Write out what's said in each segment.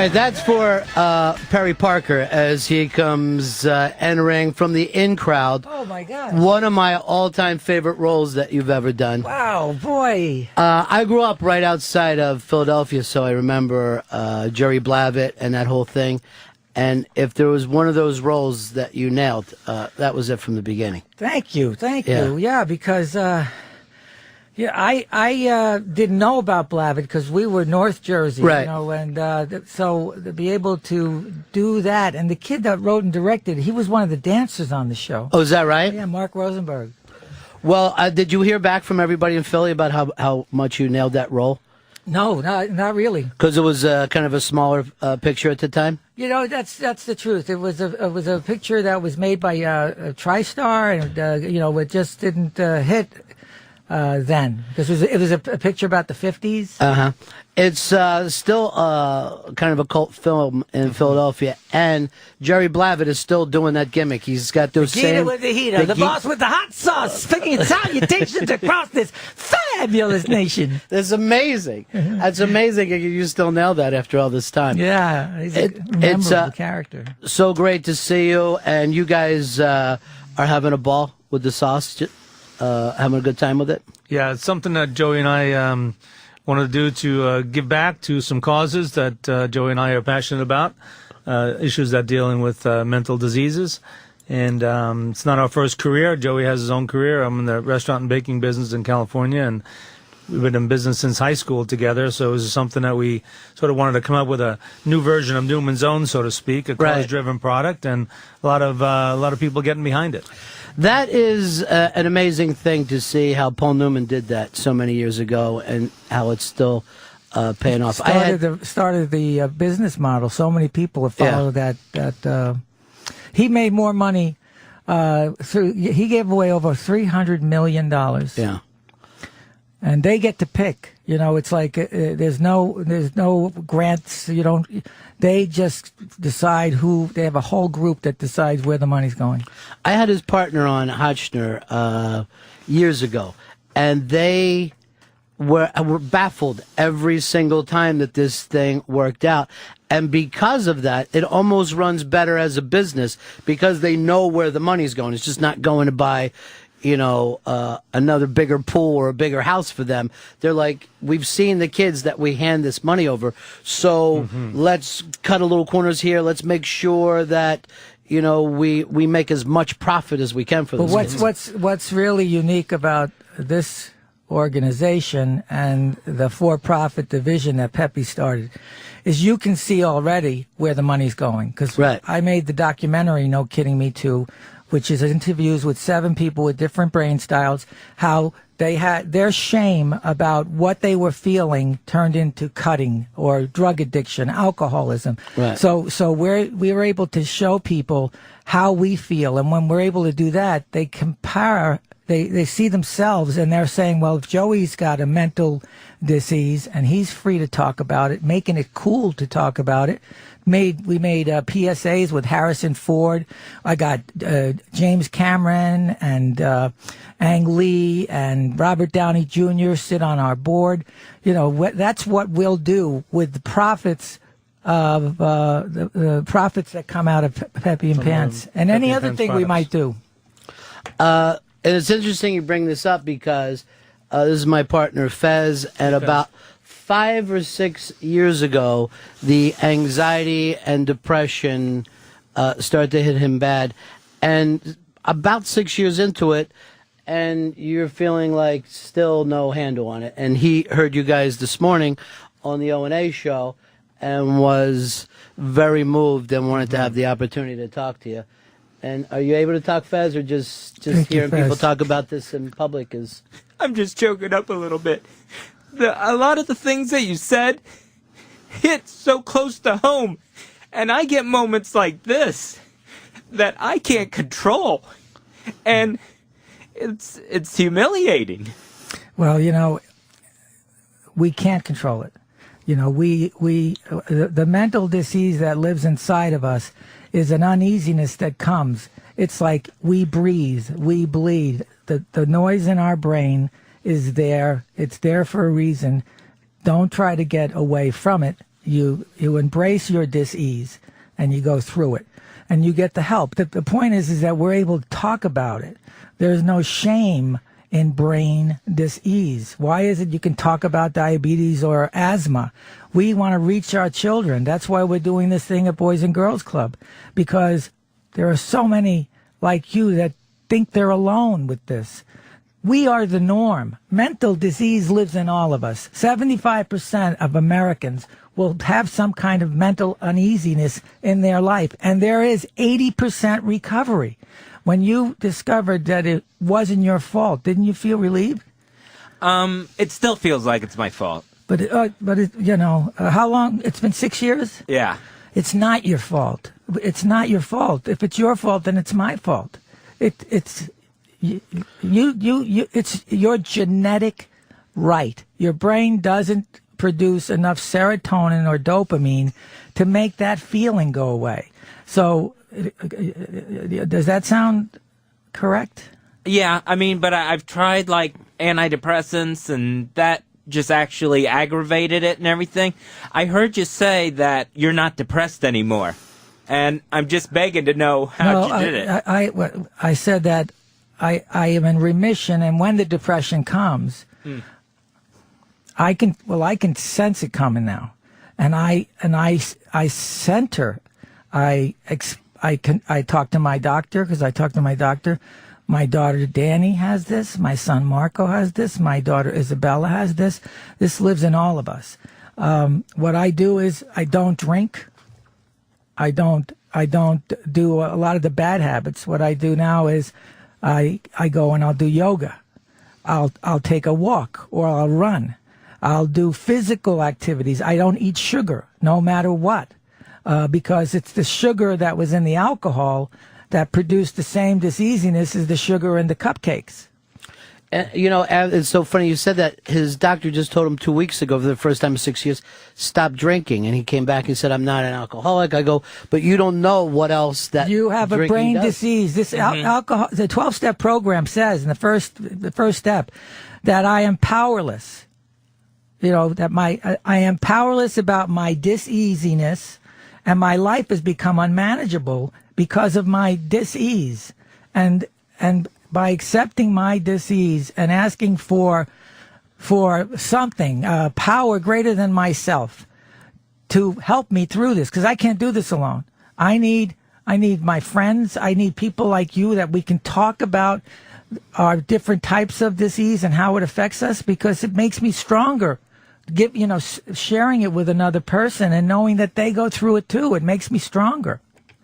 right, that's for Perry Parker as he comes entering from the in crowd. Oh, my God. One of my all-time favorite roles that you've ever done. Wow, boy. I grew up right outside of Philadelphia, so I remember Jerry Blavat and that whole thing. And if there was one of those roles that you nailed, that was it from the beginning. Thank you. Yeah, because I didn't know about Blavat because we were North Jersey, right? And so to be able to do that, and the kid that wrote and directed, he was one of the dancers on the show. Oh, is that right? Yeah, Mark Rosenberg. Well, did you hear back from everybody in Philly about how much you nailed that role? No, not really. Because it was kind of a smaller picture at the time. You know, that's the truth. It was a picture that was made by TriStar, and it just didn't hit then because it was a picture about the 50s. It's still kind of a cult film in Philadelphia, and Jerry Blavat is still doing that gimmick. He's got those same with the heater, the boss with the hot sauce, speaking salutations across this fabulous nation. That's amazing. That's amazing. You still nail that after all this time. Yeah, he's a memorable character. So great to see you, and you guys are having a ball with the sauce. Having a good time with it. Yeah, it's something that Joey and I wanted to do to give back to some causes that Joey and I are passionate about, issues that dealing with mental diseases. And it's not our first career. Joey has his own career. I'm in the restaurant and baking business in California, and we've been in business since high school together. So it was something that we sort of wanted to come up with a new version of Newman's Own, so to speak, a cause-driven product, and a lot of people getting behind it. That is an amazing thing to see how Paul Newman did that so many years ago and how it's still paying off. Started the business model. So many people have followed that. He made more money. He gave away over $300 million. Yeah. And they get to pick. You know, it's like there's no grants. They just decide who. They have a whole group that decides where the money's going. I had his partner on Hotchner years ago, and they were baffled every single time that this thing worked out. And because of that, it almost runs better as a business because they know where the money's going. It's just not going to buy, another bigger pool or a bigger house for them. They're like, we've seen the kids that we hand this money over, so let's cut a little corners here. Let's make sure that we make as much profit as we can for this. But what's really unique about this organization and the for-profit division that Pepe started is you can see already where the money's going. Because I made the documentary, No Kidding Me Too, which is interviews with 7 people with different brain styles, how they had their shame about what they were feeling turned into cutting or drug addiction, alcoholism. Right. So we were able to show people how we feel. And when we're able to do that, they compare, they see themselves and they're saying, well, if Joey's got a mental disease and he's free to talk about it, making it cool to talk about it. We made PSAs with Harrison Ford. I got James Cameron and Ang Lee and Robert Downey Jr. sit on our board. That's what we'll do with the profits of the profits that come out of Pepe and Pants and any other thing we might do. And it's interesting you bring this up because this is my partner Fez, and about 5 or 6 years ago, the anxiety and depression started to hit him bad. And about 6 years into it, and you're feeling like still no handle on it. And he heard you guys this morning on the O&A show and was very moved and wanted to have the opportunity to talk to you. And are you able to talk, Fez, or just hearing people talk about this in public is... I'm just choking up a little bit. A lot of the things that you said hit so close to home, and I get moments like this that I can't control, and it's humiliating. Well, we can't control it. The mental disease that lives inside of us is an uneasiness that comes. It's like we breathe, we bleed. The noise in our brain is there. It's there for a reason. Don't try to get away from it. you embrace your dis-ease and you go through it and you get the help. The point is that we're able to talk about it. There's no shame in brain dis-ease. Why is it you can talk about diabetes or asthma? We want to reach our children. That's why we're doing this thing at Boys and Girls Club, because there are so many like you that think they're alone with this. We are the norm. Mental disease lives in all of us. 75% of Americans will have some kind of mental uneasiness in their life, and there is 80% recovery. When you discovered that it wasn't your fault, didn't you feel relieved? It still feels like it's my fault. But how long? It's been 6 years? Yeah. It's not your fault. It's not your fault. If it's your fault, then it's my fault. It's your genetic right. Your brain doesn't produce enough serotonin or dopamine to make that feeling go away. So, does that sound correct? Yeah, I mean, but I've tried, like, antidepressants, and that just actually aggravated it and everything. I heard you say that you're not depressed anymore, and I'm just begging to know how you did it. I said that I am in remission, and when the depression comes, I can sense it coming now, and I center. I talk to my doctor, because I talk to my doctor. My daughter Danny has this. My son Marco has this. My daughter Isabella has this. This lives in all of us. What I do is I don't drink. I don't do a lot of the bad habits. What I do now is I go and I'll do yoga. I'll take a walk, or I'll run. I'll do physical activities. I don't eat sugar, no matter what. Because it's the sugar that was in the alcohol that produced the same diseasiness as the sugar in the cupcakes. And, it's so funny you said that. His doctor just told him 2 weeks ago, for the first time in 6 years, stop drinking. And he came back and said, I'm not an alcoholic. I go, but you don't know what else that you have a brain does. disease. This alcohol, the 12-step program says in the first step that I am powerless. That I am powerless about my diseasiness. And my life has become unmanageable because of my dis-ease. And by accepting my dis-ease and asking for something, power greater than myself, to help me through this, because I can't do this alone. I need my friends. I need people like you that we can talk about our different types of disease and how it affects us, because it makes me stronger. Sharing it with another person and knowing that they go through it too, it makes me stronger.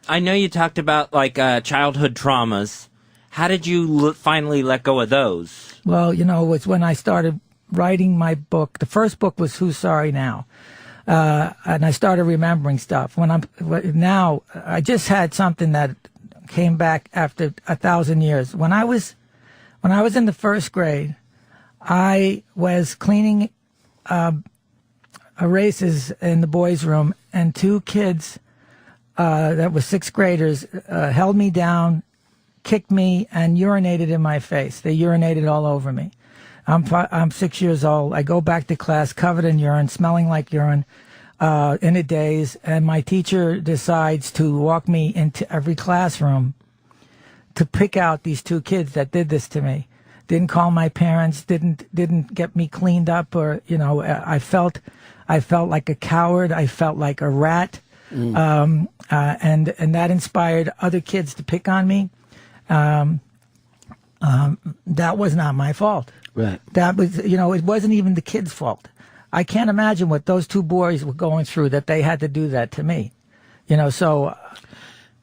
I know you talked about, like, childhood traumas. How did you finally let go of those? Well, it was when I started writing my book. The first book was Who's Sorry Now? And I started remembering stuff. Now, I just had something that came back after 1,000 years. When I was in the first grade, I was cleaning erasers in the boys' room, and two kids that were sixth graders held me down, kicked me, and urinated in my face. They urinated all over me. I'm 6 years old. I go back to class covered in urine, smelling like urine, in a daze, and my teacher decides to walk me into every classroom to pick out these two kids that did this to me. Didn't call my parents, didn't get me cleaned up, or I felt like a coward. I felt like a rat, and that inspired other kids to pick on me. That was not my fault. Right. That was, it wasn't even the kids' fault. I can't imagine what those two boys were going through that they had to do that to me. So.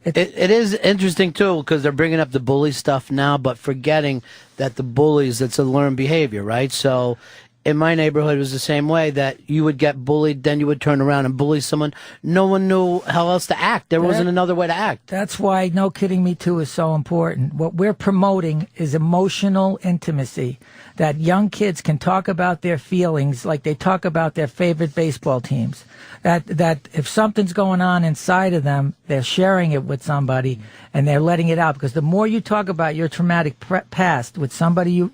It is interesting, too, because they're bringing up the bully stuff now, but forgetting that the bullies, it's a learned behavior, right? So in my neighborhood, it was the same way, that you would get bullied, then you would turn around and bully someone. No one knew how else to act. There wasn't another way to act. That's why No Kidding Me Too is so important. What we're promoting is emotional intimacy, that young kids can talk about their feelings like they talk about their favorite baseball teams. That if something's going on inside of them, they're sharing it with somebody and they're letting it out. Because the more you talk about your traumatic past with somebody you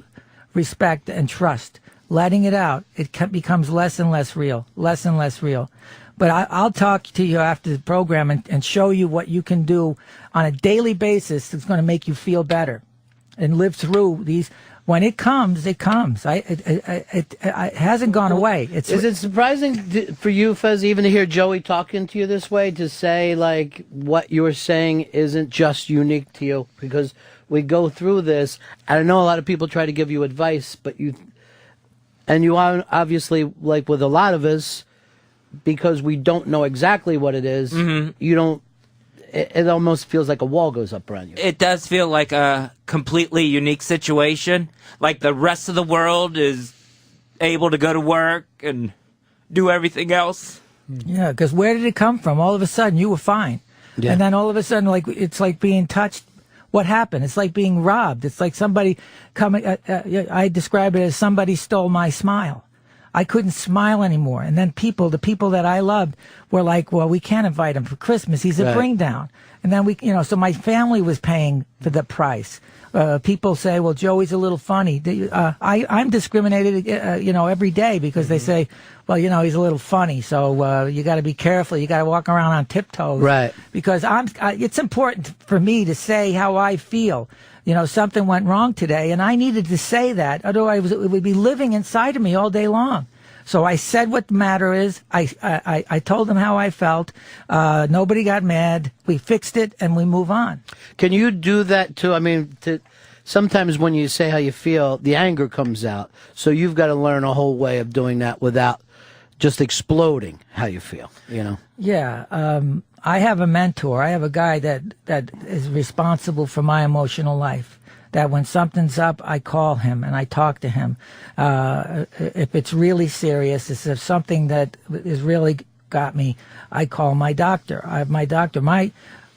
respect and trust, letting it out, it becomes less and less real, less and less real. But I'll talk to you after the program and show you what you can do on a daily basis that's going to make you feel better and live through these. When it comes, it comes. It hasn't gone away. Is it surprising for you, Fez, even to hear Joey talking to you this way, to say, like, what you're saying isn't just unique to you? Because we go through this, and I know a lot of people try to give you advice, but you are obviously, like with a lot of us, because we don't know exactly what it is, you don't, it almost feels like a wall goes up around you. It does feel like a completely unique situation. Like the rest of the world is able to go to work and do everything else. Yeah, because where did it come from? All of a sudden, you were fine. Yeah. And then all of a sudden, like, it's like being touched. What happened? It's like being robbed. It's like somebody coming, I describe it as somebody stole my smile. I couldn't smile anymore. And then the people that I loved were like, well, we can't invite him for Christmas. He's a bring down. And then so my family was paying for the price. People say, well, Joey's a little funny. I'm discriminated, every day because they say, well, he's a little funny. So you got to be careful. You got to walk around on tiptoes. Right. Because it's important for me to say how I feel. Something went wrong today, and I needed to say that. Otherwise, it would be living inside of me all day long. So I said what the matter is. I told them how I felt. Nobody got mad. We fixed it, and we move on. Can you do that too? I mean, sometimes when you say how you feel, the anger comes out. So you've got to learn a whole way of doing that without just exploding how you feel, Yeah. I have a mentor. I have a guy that is responsible for my emotional life. That when something's up, I call him and I talk to him. If it's really serious, if something that is really got me, I call my doctor. I have my doctor.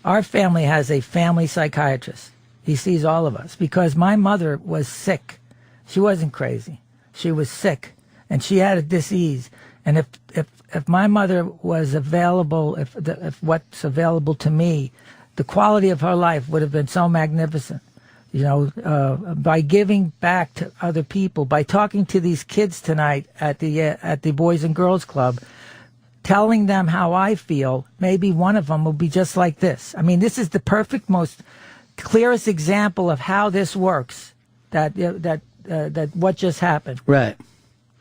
Our family has a family psychiatrist. He sees all of us because my mother was sick. She wasn't crazy. She was sick, and she had a disease. And if my mother was available, if what's available to me, the quality of her life would have been so magnificent. By giving back to other people, by talking to these kids tonight at the Boys and Girls Club, telling them how I feel, maybe one of them will be just like this. I mean, this is the perfect, most clearest example of how this works. That what just happened. Right.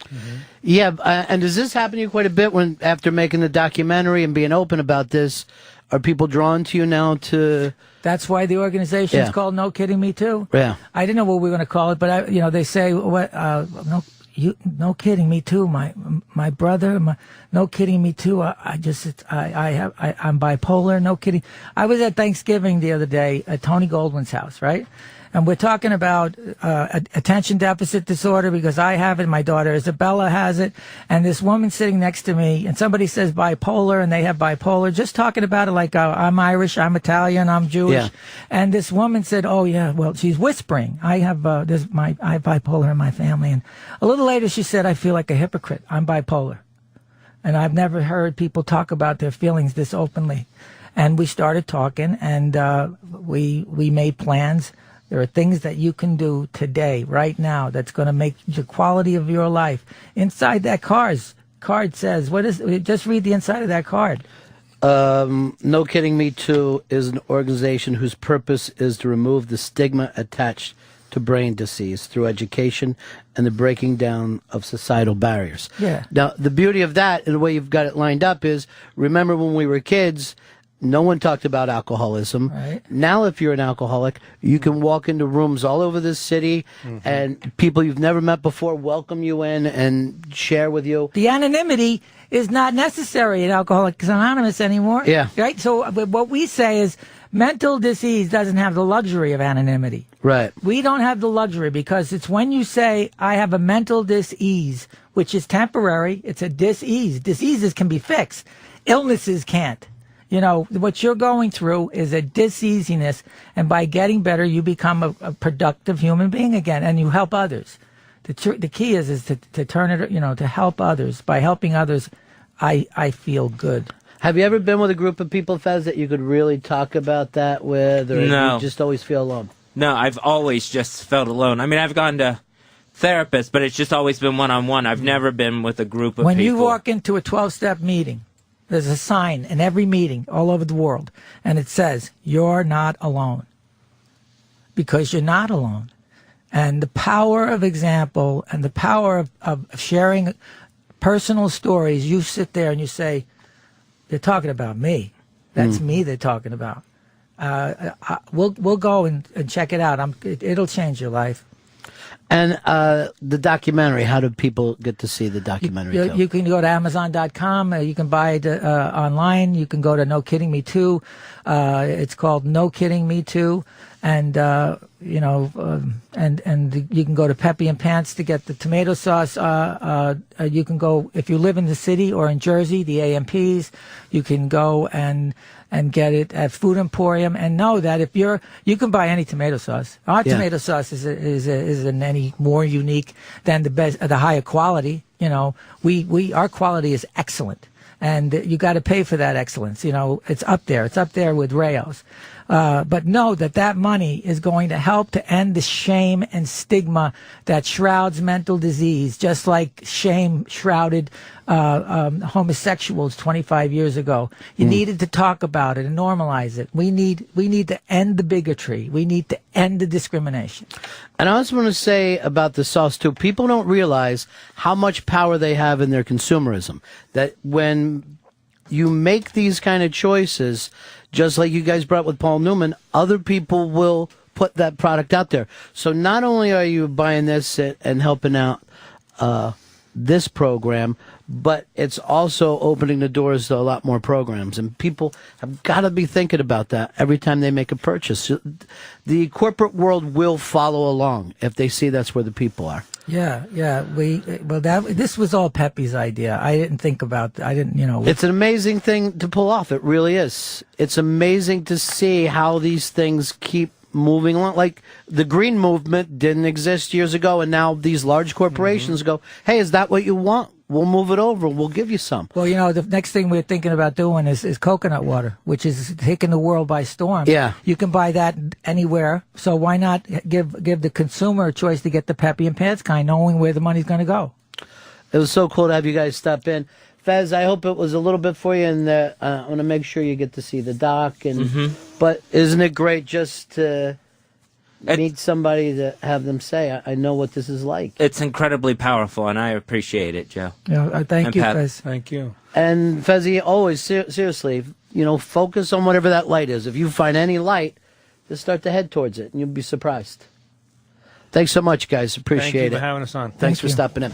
Mm-hmm. Yeah, and does this happen to you quite a bit when, after making the documentary and being open about this, are people drawn to you now to... That's why the organization is called No Kidding Me Too. Yeah. I didn't know what we were going to call it, but they say, no kidding me too. My brother, no kidding me too. I'm bipolar. No kidding. I was at Thanksgiving the other day at Tony Goldwyn's house, right? And we're talking about attention deficit disorder because I have it. My daughter Isabella has it. And this woman sitting next to me, and somebody says bipolar, and they have bipolar. Just talking about it like I'm Irish, I'm Italian, I'm Jewish. Yeah. And this woman said, "Oh yeah, well she's whispering. I have I have bipolar in my family." And a little later she said, "I feel like a hypocrite. I'm bipolar." And I've never heard people talk about their feelings this openly. And we started talking, and we made plans. There are things that you can do today, right now, that's going to make the quality of your life. Inside that card says, what is it? Just read the inside of that card. No Kidding Me Too is an organization whose purpose is to remove the stigma attached to brain disease through education and the breaking down of societal barriers. Yeah. Now, the beauty of that, and the way you've got it lined up is, remember when we were kids, no one talked about alcoholism. Right. Now, if you're an alcoholic, you can walk into rooms all over this city, and people you've never met before welcome you in and share with you. The anonymity is not necessary in Alcoholics Anonymous anymore. Yeah. Right? So what we say is mental disease doesn't have the luxury of anonymity. Right. We don't have the luxury because it's when you say, I have a mental dis-ease, which is temporary. It's a dis-ease. Diseases can be fixed. Illnesses can't. What you're going through is a diseasiness, and by getting better, you become a productive human being again, and you help others. The key is to turn it, to help others. By helping others, I feel good. Have you ever been with a group of people, Fez, that you could really talk about that with, or No. you just always feel alone? No, I've always just felt alone. I mean, I've gone to therapists, but it's just always been one-on-one. I've never been with a group of When people. you walk into a 12-step meeting, there's a sign in every meeting all over the world, and it says, "You're not alone." Because you're not alone. And the power of example and the power of sharing personal stories, you sit there and you say, they're talking about me. That's me they're talking about. We'll go and check it out. It'll change your life. And the documentary, how do people get to see the documentary? You can go to Amazon.com. You can buy it online. You can go to No Kidding Me Too. It's called No Kidding Me Too. And, you can go to Peppy and Pants to get the tomato sauce. You can go, if you live in the city or in Jersey, the AMPs, you can go and get it at Food Emporium, and know that if you can buy any tomato sauce. Our tomato sauce isn't any more unique than the higher quality. You know, our quality is excellent, and you got to pay for that excellence. You know, it's up there. It's up there with Rayo's. But know that money is going to help to end the shame and stigma that shrouds mental disease, just like shame shrouded homosexuals 25 years ago. You needed to talk about it and normalize it. We need to end the bigotry. We need to end the discrimination. And I also want to say about the sauce, too, people don't realize how much power they have in their consumerism. That when you make these kind of choices, just like you guys brought with Paul Newman, other people will put that product out there. So not only are you buying this and helping out this program, but it's also opening the doors to a lot more programs. And people have got to be thinking about that every time they make a purchase. The corporate world will follow along if they see that's where the people are. Yeah. This was all Pepe's idea. I didn't think about. It's an amazing thing to pull off. It really is. It's amazing to see how these things keep moving along. Like the green movement didn't exist years ago, and now these large corporations go, "Hey, is that what you want? We'll move it over. We'll give you some." Well, the next thing we're thinking about doing is coconut water, which is taking the world by storm. Yeah. You can buy that anywhere. So why not give the consumer a choice to get the Peppy and Pants kind, knowing where the money's going to go? It was so cool to have you guys stop in. Fez, I hope it was a little bit for you, and I want to make sure you get to see the doc. But isn't it great just to meet somebody to have them say, I know what this is like. It's incredibly powerful, and I appreciate it, Joe. Yeah, thank you, Fez. Thank you. And Fezzy, always, seriously, focus on whatever that light is. If you find any light, just start to head towards it, and you'll be surprised. Thanks so much, guys. Appreciate it. Thank you for having us on. Thanks for stopping in.